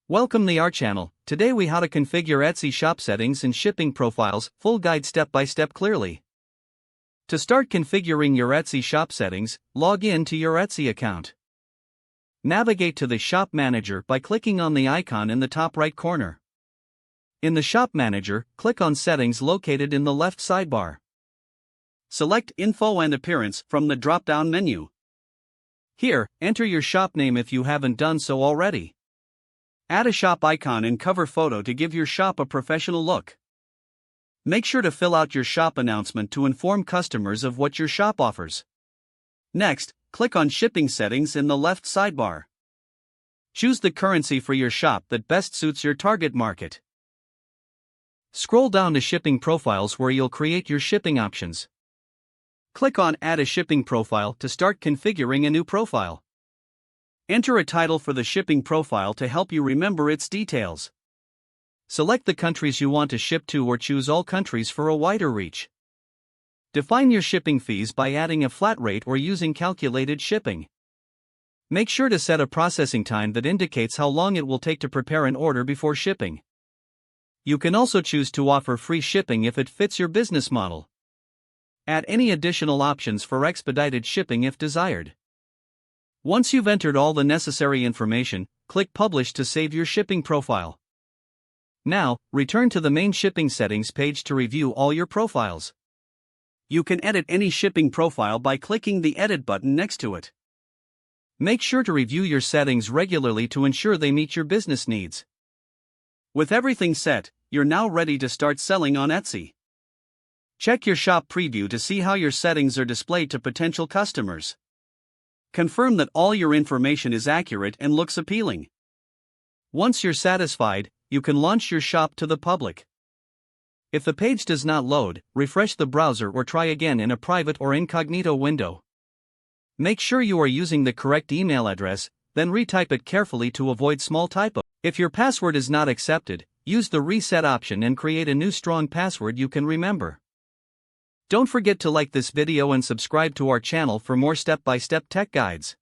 Welcome to our channel. Today we how to configure Etsy shop settings and shipping profiles, full guide step by step clearly. To start configuring your Etsy shop settings, log in to your Etsy account. Navigate to the Shop Manager by clicking on the icon in the top right corner. In the Shop Manager, click on Settings located in the left sidebar. Select Info and Appearance from the drop-down menu. Here, enter your shop name if you haven't done so already. Add a shop icon and cover photo to give your shop a professional look. Make sure to fill out your shop announcement to inform customers of what your shop offers. Next, click on Shipping Settings in the left sidebar. Choose the currency for your shop that best suits your target market. Scroll down to Shipping Profiles where you'll create your shipping options. Click on Add a Shipping Profile to start configuring a new profile. Enter a title for the shipping profile to help you remember its details. Select the countries you want to ship to or choose all countries for a wider reach. Define your shipping fees by adding a flat rate or using calculated shipping. Make sure to set a processing time that indicates how long it will take to prepare an order before shipping. You can also choose to offer free shipping if it fits your business model. Add any additional options for expedited shipping if desired. Once you've entered all the necessary information, click Publish to save your shipping profile. Now, return to the main shipping settings page to review all your profiles. You can edit any shipping profile by clicking the Edit button next to it. Make sure to review your settings regularly to ensure they meet your business needs. With everything set, you're now ready to start selling on Etsy. Check your shop preview to see how your settings are displayed to potential customers. Confirm that all your information is accurate and looks appealing. Once you're satisfied, you can launch your shop to the public. If the page does not load, refresh the browser or try again in a private or incognito window. Make sure you are using the correct email address, then retype it carefully to avoid small typos. If your password is not accepted, use the reset option and create a new strong password you can remember. Don't forget to like this video and subscribe to our channel for more step-by-step tech guides.